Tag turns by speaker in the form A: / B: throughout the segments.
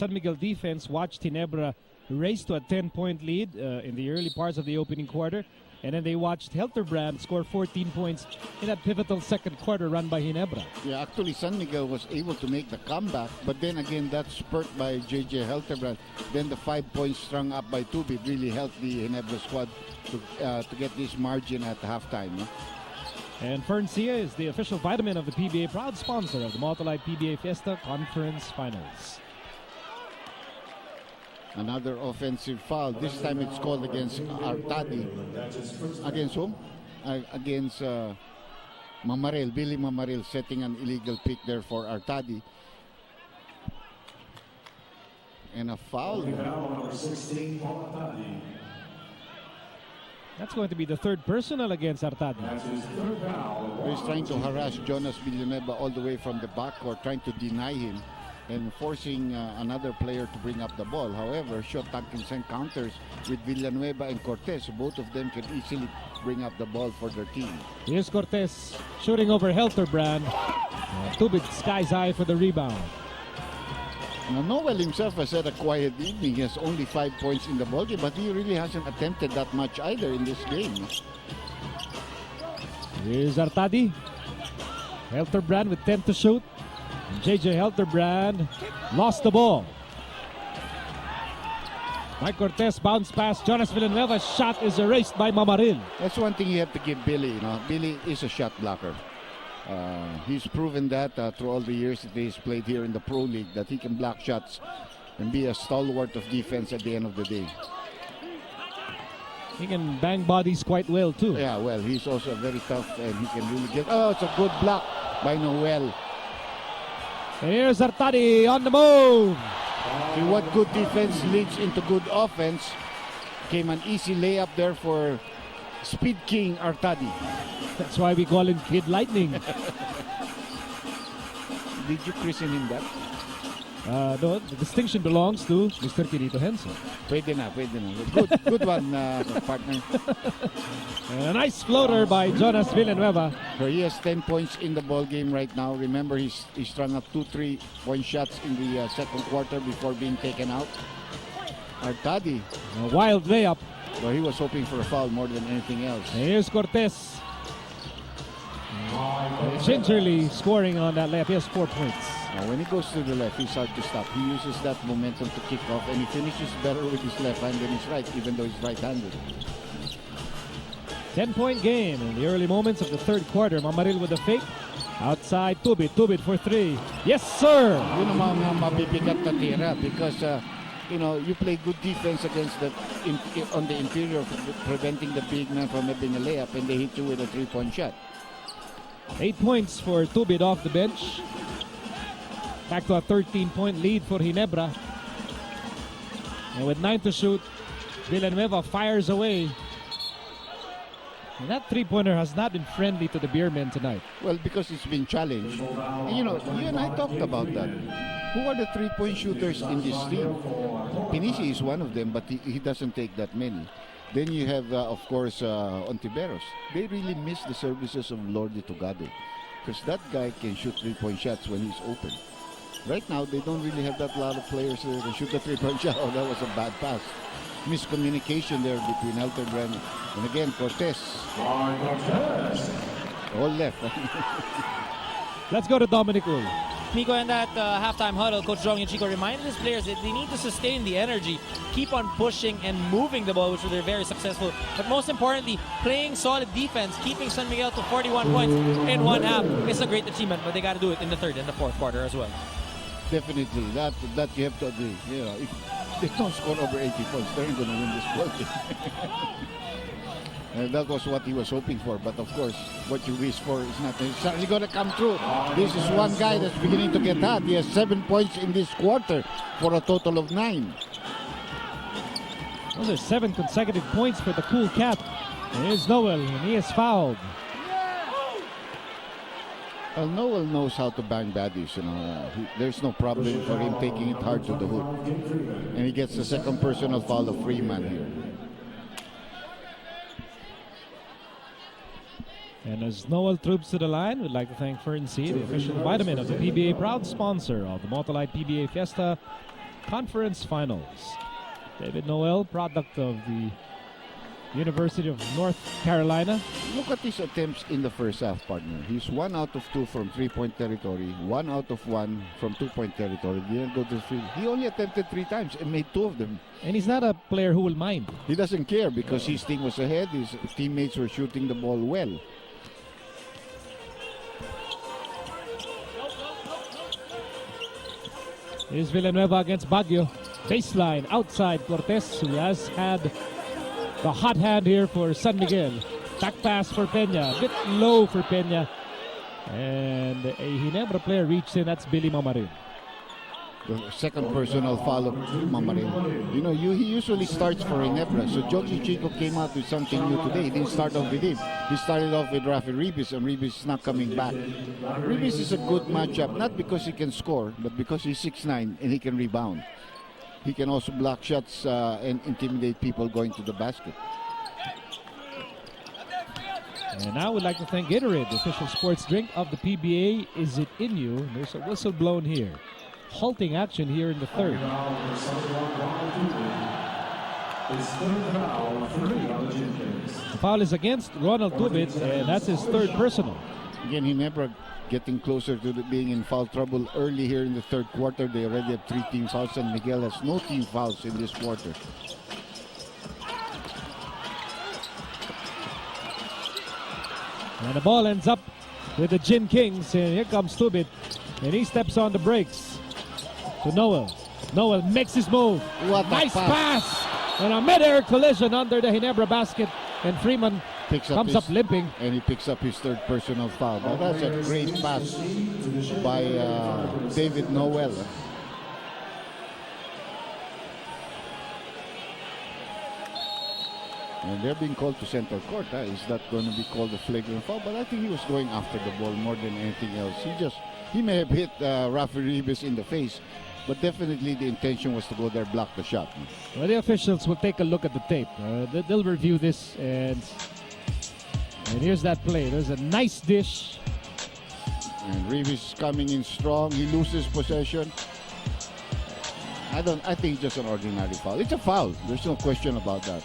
A: San Miguel defense watched Ginebra race to a 10-point lead in the early parts of the opening quarter. And then they watched Helterbrand score 14 points in that pivotal second quarter run by Ginebra.
B: Yeah, actually San Miguel was able to make the comeback, but then again that spurt by JJ Helterbrand, then the 5 points strung up by Tubit really helped the Ginebra squad to get this margin at halftime. No?
A: And Ferncia is the official vitamin of the PBA, proud sponsor of the Multilight PBA Fiesta Conference Finals.
B: Another offensive foul. This time it's called against Artadi. Against whom? Against Mamaril. Billy Mamaril setting an illegal pick there for Artadi. And a foul.
A: That's going to be the third personal against Artadi.
B: He's trying to harass Jonas Villanueva all the way from the backcourt, trying to deny him and forcing another player to bring up the ball. However, Shot Atkinson counters with Villanueva and Cortez. Both of them can easily bring up the ball for their team.
A: Here's Cortez shooting over Helterbrand. Tubit skies high for the rebound.
B: Now, Noel himself has had a quiet evening. He has only 5 points in the ballgame, but he really hasn't attempted that much either in this game.
A: Here's Artadi. Helterbrand with 10 to shoot. JJ Helterbrand lost the ball. Mike Cortez bounced past Jonas Villanueva's shot is erased by Mamaril.
B: That's one thing you have to give Billy. You know, Billy is a shot blocker. He's proven that through all the years that he's played here in the Pro League, that he can block shots and be a stalwart of defense at the end of the day.
A: He can bang bodies quite well too.
B: Yeah, well, he's also very tough and he can really get... Oh, it's a good block by Noel.
A: And here's Artadi on the move.
B: See, what good defense leads into good offense. Came an easy layup there for Speed King Artadi.
A: That's why we call him Kid Lightning.
B: Did you christen him that?
A: No, the distinction belongs to Mr. Kirito Henson.
B: Pwede na. Good one, partner.
A: And a nice floater by Jonas Villanueva.
B: So he has 10 points in the ball game right now. Remember, he strung up 2 3-point shots in the second quarter before being taken out. Artadi.
A: A wild layup.
B: Well, he was hoping for a foul more than anything else.
A: And here's Cortez. Gingerly scoring on that layup. He has 4 points.
B: Now, when he goes to the left, he's hard to stop. He uses that momentum to kick off, and he finishes better with his left hand than his right, even though he's right-handed.
A: 10-point game in the early moments of the third quarter. Mamaril with a fake. Outside, Tubit for 3. Yes, sir!
B: Yun ang mga mabibigat na tira because, you play good defense against on the interior, preventing the big man from having a layup, and they hit you with a 3-point shot.
A: 8 points for Tubit off the bench. Back to a 13-point lead for Ginebra. And with 9 to shoot, Villanueva fires away. And that three-pointer has not been friendly to the Beermen tonight.
B: Well, because it's been challenged. And you and I talked about that. Who are the three-point shooters in this team? Pinisi is one of them, but he doesn't take that many. Then you have, of course, Ontiveros. They really miss the services of Lordy Tugade, because that guy can shoot three-point shots when he's open. Right now, they don't really have that lot of players that can shoot a three-point shot. Oh, that was a bad pass. Miscommunication there between Helterbrand and again Cortez. All left.
A: Let's go to Dominic Ull.
C: Nico, in that halftime huddle, Coach Jong Chico reminded his players that they need to sustain the energy, keep on pushing and moving the ball, which they're very successful. But most importantly, playing solid defense, keeping San Miguel to 41 points in one half is a great achievement, but they got to do it in the third and the fourth quarter as well.
B: Definitely, that you have to agree. If they don't score over 80 points, they're not going to win this ball game. And that was what he was hoping for. But of course, what you wish for is not necessarily going to come true. This is one guy that's beginning to get hot. He has 7 points in this quarter for a total of 9.
A: Those are 7 consecutive points for the Cool Cat. And here's Noel, and he is fouled.
B: Well, Noel knows how to bang baddies. There's no problem for him taking it hard to the hoop. And he gets the second personal foul of Freeman here.
A: And as Noel troops to the line, we'd like to thank Ferncia, the official vitamin of the PBA, proud sponsor of the Multilight PBA Fiesta Conference Finals. David Noel, product of the University of North Carolina.
B: Look at his attempts in the first half, partner. He's 1 out of 2 from 3-point territory, 1 out of 1 from 2-point territory. Didn't go to the field. He only attempted 3 times and made 2 of them.
A: And he's not a player who will mind.
B: He doesn't care because his team was ahead. His teammates were shooting the ball well.
A: Here's Villanueva against Baguio. Baseline outside Cortez, who has had the hot hand here for San Miguel. Back pass for Peña. A bit low for Peña. And a Ginebra player reached in. That's Billy Mamarin.
B: The second personal foul of Mamarin. You know, he usually starts for Ginebra. So Jogi Chico came out with something new today. He didn't start off with him. He started off with Rafi Ribis, and Ribis is not coming back. Ribis is a good matchup, not because he can score, but because he's 6'9" and he can rebound. He can also block shots and intimidate people going to the basket.
A: And now we'd like to thank Gatorade, the official sports drink of the PBA. Is it in you? There's a whistle blown here. Halting action here in the third. The foul is against Ronald Tubit, and that's his third personal.
B: Again, Ginebra getting closer to being in foul trouble early here in the third quarter. They already have 3 team fouls, and Miguel has no team fouls in this quarter.
A: And the ball ends up with the Gin Kings, and here comes Tubit, and he steps on the brakes to Noel. Noel makes his move.
B: What a
A: nice
B: pass.
A: pass! And a mid-air collision under the Ginebra basket, and Freeman comes up limping.
B: And he picks up his third personal foul. But that's a great pass by David Noel. And they're being called to center court. Is that going to be called a flagrant foul? But I think he was going after the ball more than anything else. He may have hit Rafi Ribis in the face, but definitely the intention was to go there, block the shot.
A: Well, the officials will take a look at the tape. They'll review this, and here's that play. There's a nice dish.
B: And Ribis coming in strong. He loses possession. I think it's just an ordinary foul. It's a foul. There's no question about that.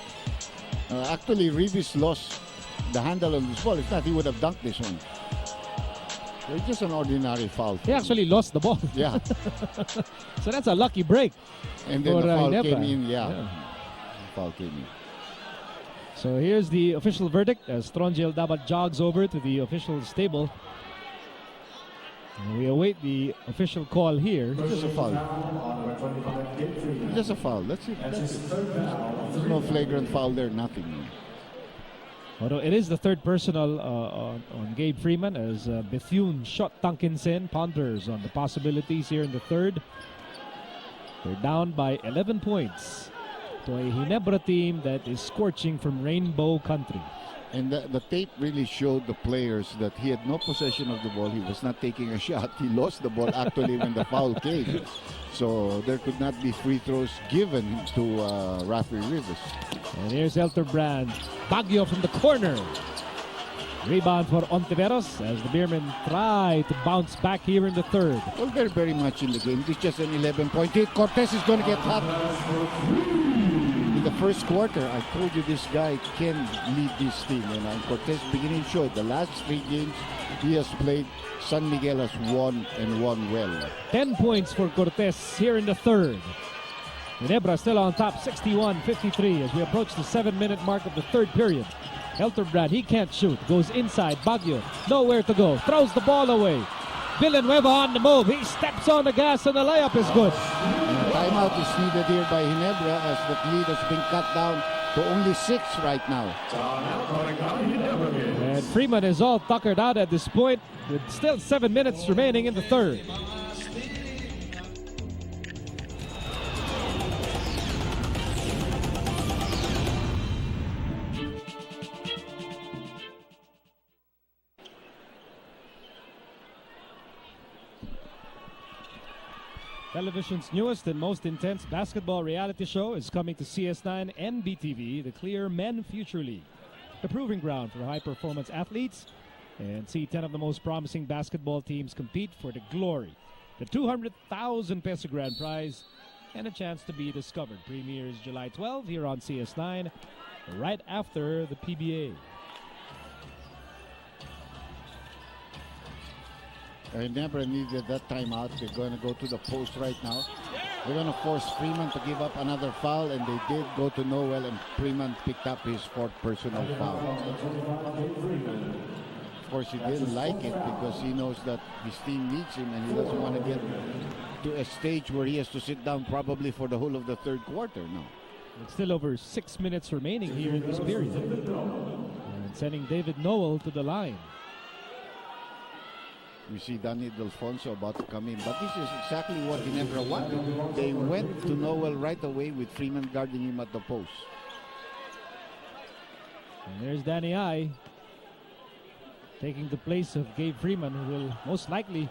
B: Actually, Ribis lost the handle on this ball. If not, he would have dunked this one. It's just an ordinary foul.
A: He actually lost the ball.
B: Yeah.
A: So that's a lucky break.
B: And then the foul
A: Ginebra.
B: came in. Yeah. The foul came in.
A: So here's the official verdict as Tronjel Dabat jogs over to the official's table. And we await the official call here.
B: It's just a foul. It's just a foul. That's it. There's no flagrant foul there. Nothing.
A: Although it is the third personal on Gabe Freeman as Bethune shot Tunkinson ponders on the possibilities here in the third. They're down by 11 points to a Ginebra team that is scorching from Rainbow Country.
B: And the tape really showed the players that he had no possession of the ball. He was not taking a shot. He lost the ball actually when the foul came. So there could not be free throws given to Rafi Ribis.
A: And here's Elterbrand. Baguio from the corner. Rebound for Ontiveros as the Beermen try to bounce back here in the third.
B: Well, they're very much in the game. It's just an 11-point hit. Cortez is going to get hot. In the first quarter, I told you this guy can lead this team. And Cortez beginning showed the last 3 games he has played, San Miguel has won and won well.
A: 10 points for Cortez here in the third. Ginebra still on top, 61-53 as we approach the 7-minute mark of the third period. Elterbrand, he can't shoot, goes inside. Baguio, nowhere to go, throws the ball away. Villanueva on the move, he steps on the gas and the layup is good.
B: And timeout is needed here by Ginebra as the lead has been cut down to only 6 right now.
A: And Freeman is all tuckered out at this point with still 7 minutes remaining in the third. Television's newest and most intense basketball reality show is coming to CS9 and BTV, the Clear Men Future League, the proving ground for high-performance athletes, and see 10 of the most promising basketball teams compete for the glory, the 200,000 peso grand prize, and a chance to be discovered. Premieres July 12 here on CS9, right after the PBA.
B: Ginebra needed that timeout. They're going to go to the post right now. They're going to force Freeman to give up another foul, and they did go to Noel, and Freeman picked up his 4th personal foul. Of course, he didn't like it because he knows that his team needs him, and he doesn't want to get to a stage where he has to sit down probably for the whole of the 3rd quarter. No.
A: It's still over 6 minutes remaining here in this period. And sending David Noel to the line.
B: We see Danny Delfonso about to come in, but this is exactly what Ginebra wanted. They went to Noel right away with Freeman guarding him at the post.
A: And there's Danny I taking the place of Gabe Freeman, who will most likely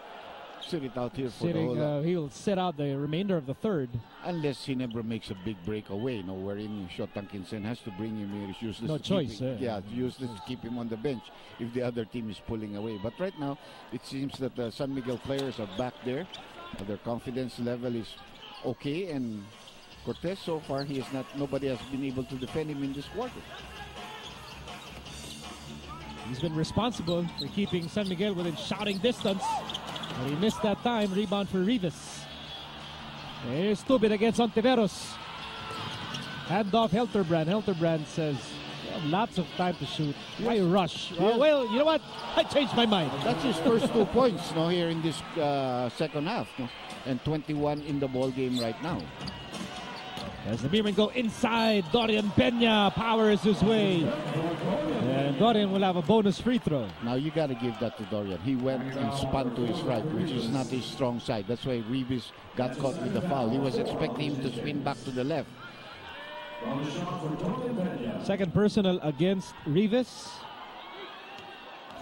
B: sit it out here for the whole.
A: He'll sit out the remainder of the 3rd.
B: Unless Ginebra makes a big breakaway, wherein Shotankinsen has to bring him here. It's useless.
A: No choice.
B: It's useless to keep him on the bench if the other team is pulling away. But right now, it seems that the San Miguel players are back there. Their confidence level is okay, and Cortez so far, nobody has been able to defend him in this quarter.
A: He's been responsible for keeping San Miguel within shouting distance. But he missed that time. Rebound for Rivas. Here's Tubit against Ontiveros. Hand off Helterbrand. Helterbrand says, "You have lots of time to shoot. Why rush?"
B: Yes.
A: Well, you know what? I changed my mind.
B: That's his first 2 points here in this 2nd half. And 21 in the ball game right now.
A: As the Beermen go inside, Dorian Peña powers his way. And Dorian will have a bonus free throw.
B: Now you got to give that to Dorian. He went and spun to his right, which is not his strong side. That's why Rivas got caught with the foul. He was expecting him to spin back to the left.
A: 2nd personal against Rivas.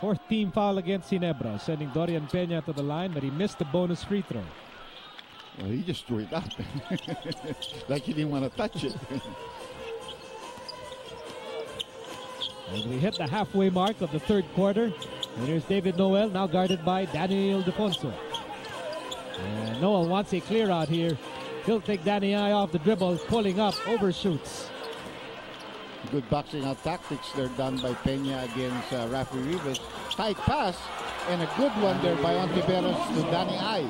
A: 4th team foul against Ginebra, sending Dorian Peña to the line, but he missed the bonus free throw.
B: Well, he just threw it out. Like he didn't want to touch it.
A: As we hit the halfway mark of the 3rd quarter, and here's David Noel, now guarded by Daniel Defonso. And Noel wants a clear out here. He'll take Danny I off the dribble, pulling up, overshoots.
B: Good boxing out tactics there done by Peña against Rafi Rivas. Tight pass, and a good one there by Ontiveros to Danny I.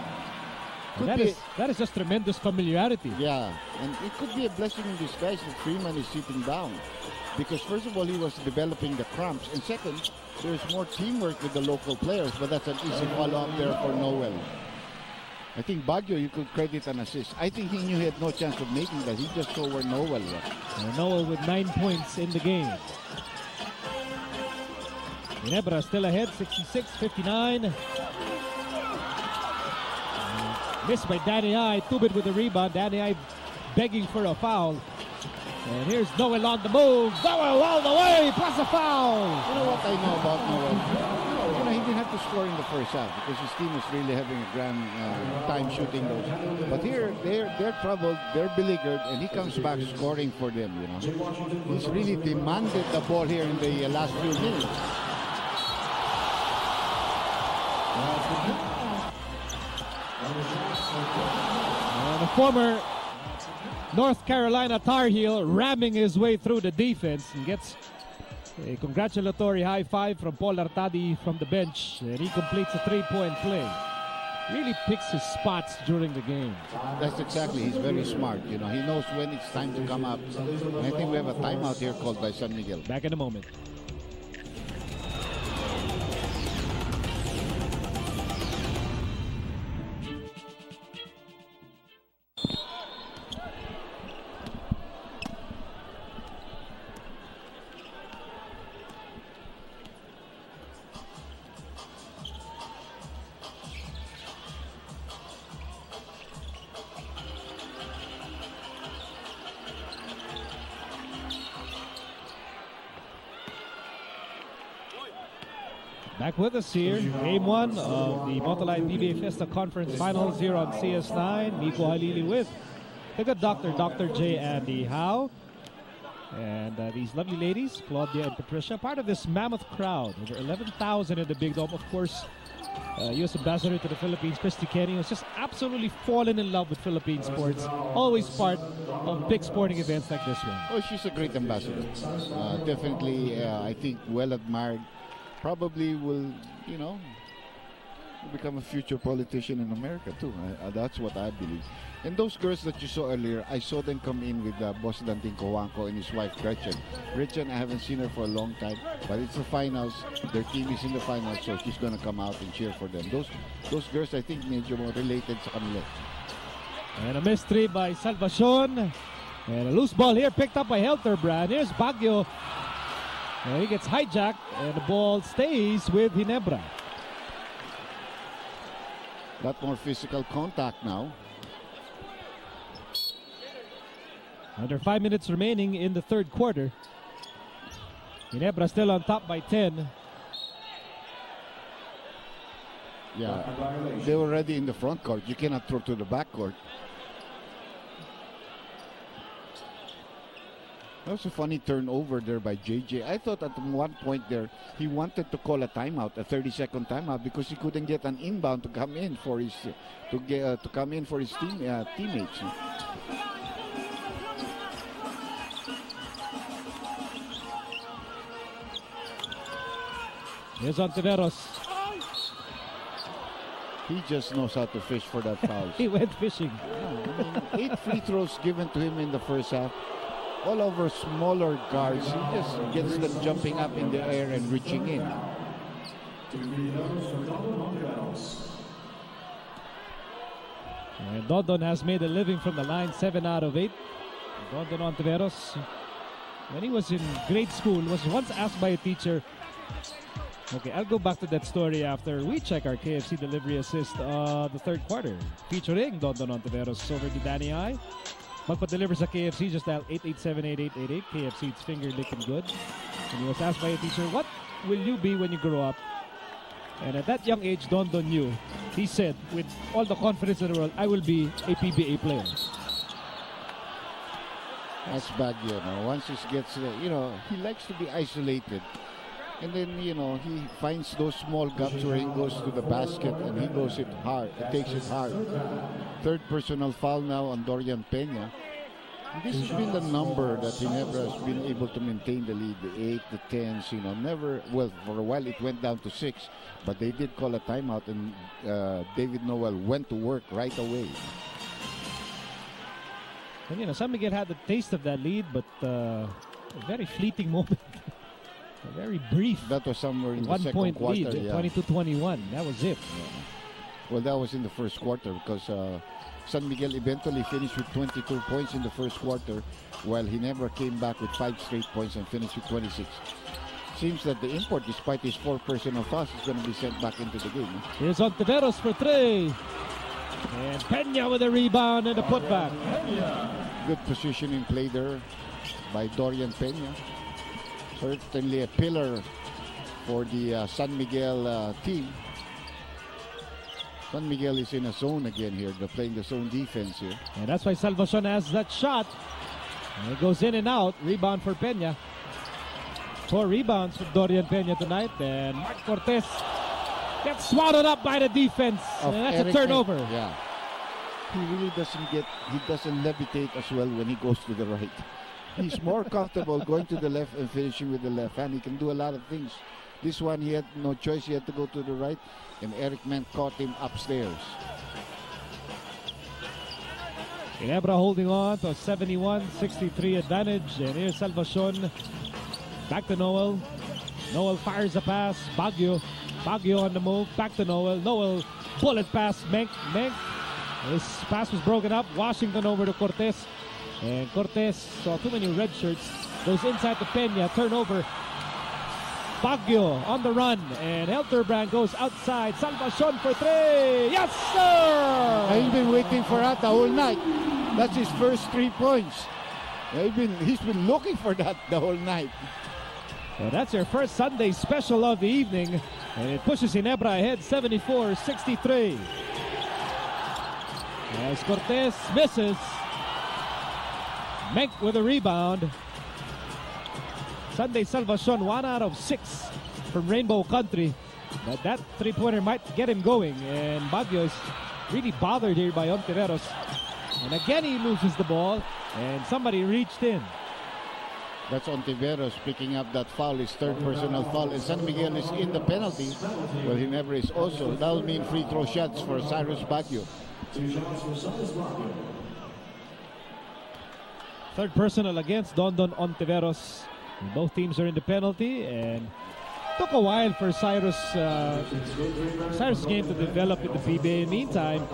A: That is just tremendous familiarity.
B: Yeah, and it could be a blessing in disguise that Freeman is sitting down. Because first of all, he was developing the cramps. And second, there's more teamwork with the local players. But that's an easy follow-up there for Noel. I think Baguio, you could credit an assist. I think he knew he had no chance of making that. He just saw where Noel was.
A: And Noel with 9 points in the game. Ginebra still ahead, 66-59. Missed by Danny I. Tubit with the rebound. Danny I begging for a foul. And here's Noel on the move. Noel all the way, plus a foul.
B: You know what I know about Noel? He didn't have to score in the 1st half because his team was really having a grand time shooting those. But here, they're troubled, they're beleaguered, and he comes back scoring for them, He's really demanded the ball here in the last few minutes.
A: And the former North Carolina Tar Heel ramming his way through the defense and gets a congratulatory high five from Paul Artadi from the bench, and he completes a 3-point play. Really picks his spots during the game.
B: That's exactly, he's very smart, He knows when it's time to come up. And I think we have a timeout here called by San Miguel.
A: Back in a moment. Back with us here, Game 1 of the Motoline PBA Fiesta Conference Finals here on CS9. Miko Halili with the good Dr. J. Andy Howe. And these lovely ladies, Claudia and Patricia, part of this mammoth crowd. Over 11,000 in the Big Dome. Of course, U.S. Ambassador to the Philippines, Christy Kenny, was just absolutely fallen in love with Philippine sports. Always part of big sporting events like this one.
B: Oh, she's a great ambassador. Definitely, I think, well admired. Probably will, become a future politician in America too. That's what I believe. And those girls that you saw earlier, I saw them come in with Boss Danting Cojuangco and his wife Gretchen. Gretchen, I haven't seen her for a long time, but it's the finals. Their team is in the finals, so she's gonna come out and cheer for them. Those girls, I think, medyo more related sa kanila.
A: And a missed three by Salvacion. And a loose ball here picked up by Helterbrand. Here's Baguio. And he gets hijacked, and the ball stays with Ginebra.
B: Lot more physical contact now.
A: Under 5 minutes remaining in the third quarter. Ginebra still on top by 10.
B: Yeah, they were already in the front court. You cannot throw to the back court. That was a funny turnover there by JJ. I thought at one point there he wanted to call a timeout, a 30-second timeout, because he couldn't get an inbound to come in for his teammates.
A: Here's Ontiveros.
B: He just knows how to fish for that foul.
A: He went fishing.
B: Yeah, 8 free throws given to him in the first half. All over smaller guards. He just gets them jumping up in the air and reaching in.
A: And Dondon has made a living from the line, 7 out of 8. Dondon Ontiveros, when he was in grade school, was once asked by a teacher, okay, I'll go back to that story after we check our KFC delivery assist the third quarter. Featuring Dondon Ontiveros over to Danny I. Magpa-deliver sa KFC, just dial 887-8888. KFC, it's finger licking good. And he was asked by a teacher, what will you be when you grow up? And at that young age, Dondon knew. He said, with all the confidence in the world, I will be a PBA player.
B: That's Baguio. Once he gets, he likes to be isolated. And then, he finds those small gaps where he goes to the basket and he goes it hard. He takes it hard. Third personal foul now on Dorian Peña. This has been the number that Ginebra has been able to maintain the lead, the 8, the 10s, never, well, for a while it went down to 6, but they did call a timeout and David Noel went to work right away.
A: And, San Miguel had the taste of that lead, but a very fleeting moment. Very brief.
B: That was somewhere in the second quarter.
A: 1 point lead, 22-21. That was it.
B: Yeah. Well, that was in the first quarter because San Miguel eventually finished with 22 points in the first quarter, while Ginebra came back with 5 straight points and finished with 26. Seems that the import, despite his 4 personal fouls, is going to be sent back into the game.
A: Here's Ontiveros for 3. And Peña with a rebound and a putback.
B: Good positioning play there by Dorian Peña. Certainly a pillar for the San Miguel team. San Miguel is in a zone again here. They're playing the zone defense here.
A: And that's why Salvacion has that shot. And it goes in and out. Rebound for Peña. 4 rebounds for Dorian Peña tonight. And Mark Cortez gets swallowed up by the defense. And that's
B: Eric
A: a turnover.
B: Yeah. He really doesn't levitate as well when he goes to the right. He's more comfortable going to the left and finishing with the left hand. He can do a lot of things. This one, he had no choice. He had to go to the right, and Eric Ment caught him upstairs.
A: Ginebra holding on to a 71-63 advantage. And here's Salvacion. Back to Noel. Noel fires a pass. Baguio on the move. Back to Noel. Noel bullet pass. Menk. His pass was broken up. Washington over to Cortez. And Cortez saw too many red shirts. Goes inside to Peña. Turnover. Baguio on the run. And Helterbrand goes outside. Salvacion for 3. Yes, sir!
B: He's been waiting for that the whole night. That's his first 3 points. He's been looking for that the whole night.
A: And that's your first Sunday special of the evening. And it pushes Ginebra ahead 74-63. As Cortez misses. Menk with a rebound. Sunday Salvacion, 1 out of 6 from Rainbow Country. But that three-pointer might get him going. And Baguio is really bothered here by Ontiveros. And again, he loses the ball. And somebody reached in.
B: That's Ontiveros picking up that foul, his third personal foul. And San Miguel is in the penalty. Well, Ginebra is also. That will mean free throw shots for Cyrus Baguio.
A: Third personal against Dondon Ontiveros. Both teams are in the penalty, and took a while for Cyrus' game to develop in the PBA. Meantime,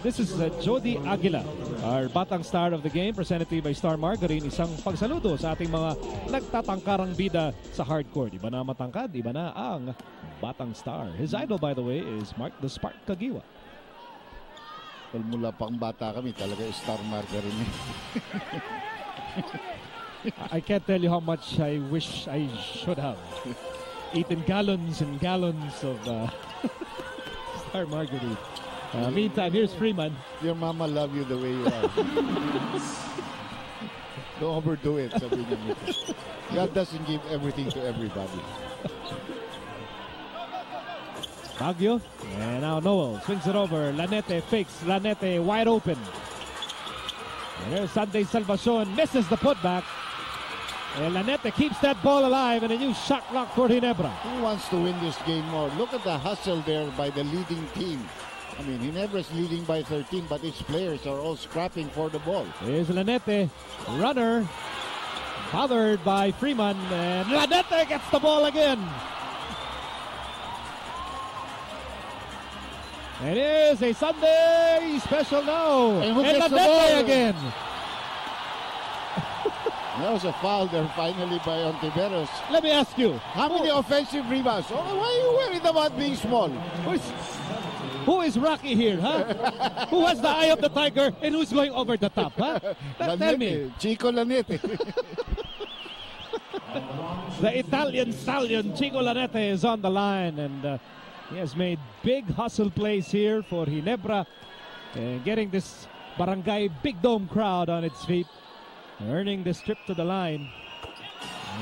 A: this is Jody Aguila, our batang star of the game, presented to you by Star Margarine. Isang pagsaludo sa ating mga nagtatangkarang bida sa hardcourt. Iba na matangkad, iba na ang batang star. His idol, by the way, is Mark the Spark Kagiwa.
B: Well, mula pang bata kami, talaga Star Margarine.
A: I can't tell you how much I wish I should have eaten gallons and gallons of Star Margarine. Meantime, here's Freeman.
B: Your mama love you the way you are. Don't overdo it, sabi niya. God doesn't give everything to everybody.
A: Baguio, and now Noel swings it over. Lanete fakes. Lanete wide open. And there's Sunday Salvacion, misses the putback. And Lanete keeps that ball alive, and a new shot clock for Ginebra.
B: Who wants to win this game more? Look at the hustle there by the leading team. I mean, Ginebra's leading by 13, but its players are all scrapping for the ball.
A: Here's Lanete, runner, bothered by Freeman, and Lanete gets the ball again. It is a Sunday special now.
B: And who
A: And
B: gets the
A: Lanete
B: ball?
A: again.
B: That was a foul there finally by Ontiveros.
A: Let me ask you,
B: How many offensive rebounds? Oh, why are you worried about being small?
A: who is Rocky here, huh? Who has the eye of the tiger and who's going over the top, huh? Tell me.
B: Chico Lanete.
A: The Italian stallion, Chico Lanete, is on the line, and he has made big hustle plays here for Ginebra, and getting this Barangay Big Dome crowd on its feet, earning this trip to the line.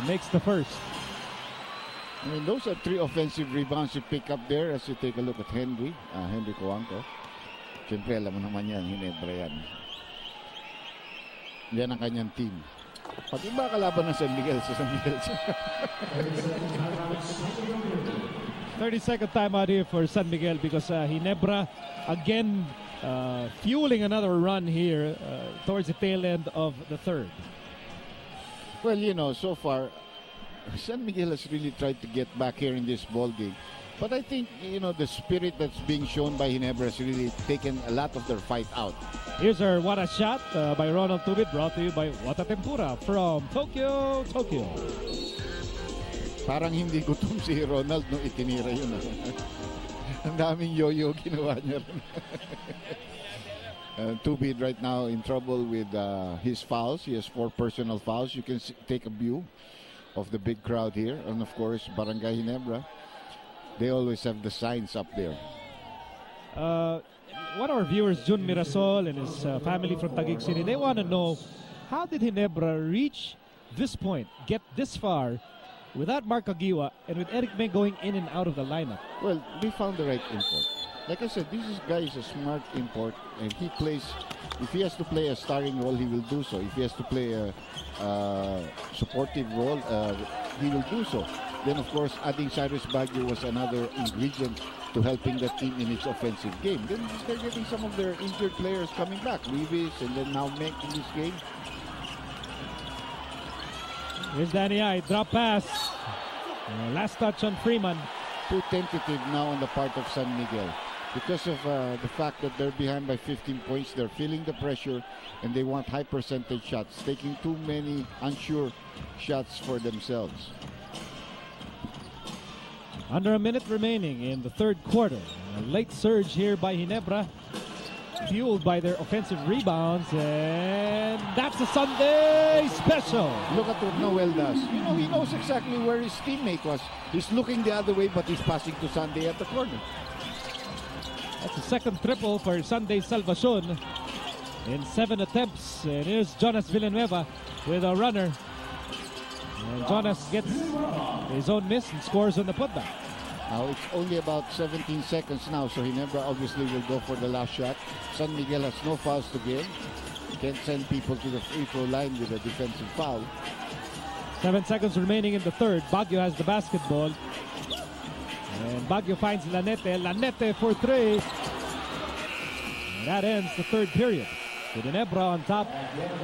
A: He makes the first.
B: I mean, those are 3 offensive rebounds you pick up there as you take a look at Henry Coanco. Siyempre, alam mo naman yan, Ginebra yan. Yan ang kanyang team. Pati ba kalaban ng San Miguel sa San Miguel?
A: 30-second timeout here for San Miguel because Ginebra again fueling another run here towards the tail end of the third.
B: Well, you know, so far, San Miguel has really tried to get back here in this ball game. But I think, you know, the spirit that's being shown by Ginebra has really taken a lot of their fight out.
A: Here's our What a Shot by Ronald Tubit, brought to you by What a Tempura from Tokyo, Tokyo.
B: Parang hindi gutom si Ronald nung itinira yun. Ang daming yo-yo ginawa niya rin. Tubit right now in trouble with his fouls. He has 4 personal fouls. You can take a view of the big crowd here. And of course, Barangay Ginebra. They always have the signs up there.
A: One of our viewers, Jun Mirasol, and his family from Taguig City, they want to know, how did Ginebra reach this point, get this far, without Mark Kagiwa and with Eric May going in and out of the lineup?
B: Well, we found the right import. Like I said, this guy is a smart import, and he plays. If he has to play a starring role, he will do so. If he has to play a supportive role, he will do so. Then, of course, adding Cyrus Baguio was another ingredient to helping the team in its offensive game. Then they're getting some of their injured players coming back. Reeves and then now Mek in this game.
A: Here's Danny I, drop pass. Last touch on Freeman.
B: Too tentative now on the part of San Miguel. Because of the fact that they're behind by 15 points, they're feeling the pressure and they want high percentage shots, taking too many unsure shots for themselves.
A: Under a minute remaining in the third quarter. A late surge here by Ginebra, fueled by their offensive rebounds, and that's a Sunday special.
B: Look at what Noel does. You know, he knows exactly where his teammate was. He's looking the other way, but he's passing to Sunday at the corner.
A: That's the second triple for Sunday Salvacion in 7 attempts. And here's Jonas Villanueva with a runner. And Jonas gets his own miss and scores on the putback.
B: Now it's only about 17 seconds now, so Ginebra obviously will go for the last shot. San Miguel has no fouls to give. Can't send people to the free throw line with a defensive foul.
A: 7 seconds remaining in the third. Baguio has the basketball. And Baguio finds Lanete. Lanete for three. And that ends the third period. So Ginebra on top,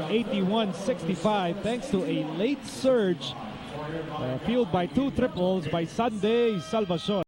A: 81-65, thanks to a late surge fueled by two triples by Sunday Salvacion.